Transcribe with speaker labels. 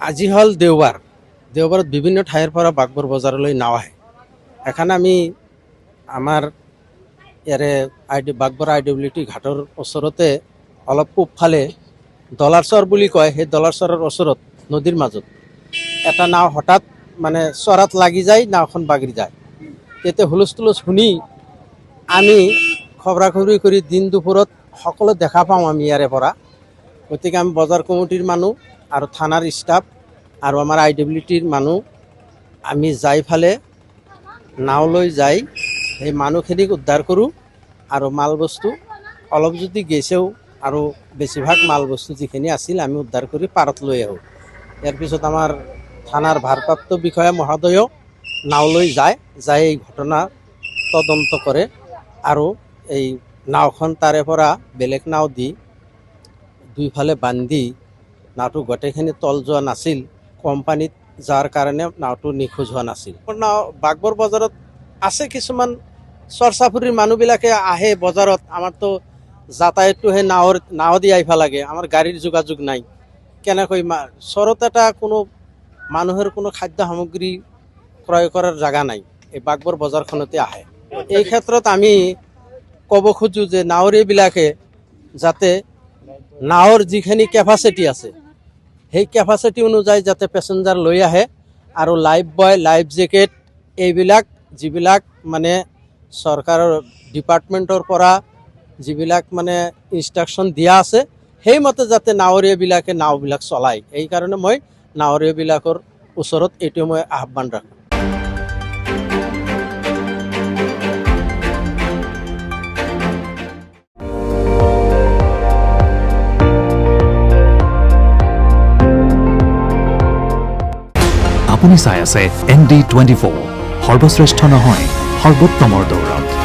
Speaker 1: আজি হল দেওবাৰ দেওবাৰত বিভিন্ন ঠাইৰ পৰা বাগবৰ বজাৰলৈ নাও আহে। এখানে আমি আমাৰ ইয়াৰে বাগবৰ IWT ঘাটৰ ওচৰতে অলপ পূবফালে ডলাৰচৰ বুলি কয়, সেই ডলাৰচৰৰ ওচৰত নদীৰ মাজত এটা নাও হঠাৎ মানে চৰাত লাগি যায়, নাওখন বাগৰি যায়। তেতিয়া হুলস্থুল শুনি আমি খবৰা খবৰি কৰি দিন দুপৰত সকলো দেখা পাওঁ আমি ইয়াৰে পৰা। গতিকে আমি বজাৰ কমিটিৰ মানুহ আৰু থানাৰ ষ্টাফ আৰু আমাৰ IWTৰ মানুহ আমি যাই ফালে নাও লৈ যাই সেই মানুহখিনিক উদ্ধাৰ কৰোঁ আৰু মাল বস্তু অলপ যদি গেছেও আৰু বেছিভাগ মাল বস্তু যিখিনি আছিল আমি উদ্ধাৰ কৰি পাৰত লৈ আহোঁ। ইয়াৰ পিছত আমাৰ থানাৰ ভাৰপ্ৰাপ্ত বিষয়া মহোদয়েও নাও লৈ যায় এই ঘটনা তদন্ত কৰে আৰু এই নাওখন তাৰে পৰা বেলেগ নাও দি দুইফালে বান্ধি নাওটো গোটেইখিনি তল যোৱা নাছিল, কোম্পানীত যাৰ কাৰণে নাওটো নিখোজ হোৱা নাছিল। নাও বাগবৰ বজাৰত আছে কিছুমান চৰচাফুৰিৰ মানুহবিলাকে আহে বজাৰত। আমাৰতো যাতায়াতটো সেই নাও দি আহিব লাগে, আমাৰ গাড়ীৰ যোগাযোগ নাই। কেনেকৈ চৰত এটা কোনো মানুহৰ কোনো খাদ্য সামগ্ৰী ক্ৰয় কৰাৰ জাগা নাই, এই বাগবৰ বজাৰখনতে আহে। এই ক্ষেত্ৰত আমি ক'ব খোজোঁ যে নাৱৰীয়াবিলাকে যাতে নাৱৰ যিখিনি কেপাচিটি আছে সেই কেপাচিটি অনুযায়ী যাতে পেছেঞ্জাৰ লৈ আহে আৰু লাইফ বয়, লাইফ জেকেট এইবিলাক যিবিলাক মানে চৰকাৰৰ ডিপাৰ্টমেণ্টৰ পৰা যিবিলাক মানে ইনষ্ট্ৰাকশ্যন দিয়া আছে সেইমতে যাতে নাৱৰীয়াবিলাকে নাওবিলাক চলায়। এইকাৰণে মই নাৱৰীয়াবিলাকৰ ওচৰত এইটো মই আহ্বান ৰাখোঁ।
Speaker 2: আপুনি চাই আছে ND24, সৰ্বশ্ৰেষ্ঠ নহয় সৰ্বোত্তমৰ দৌৰত।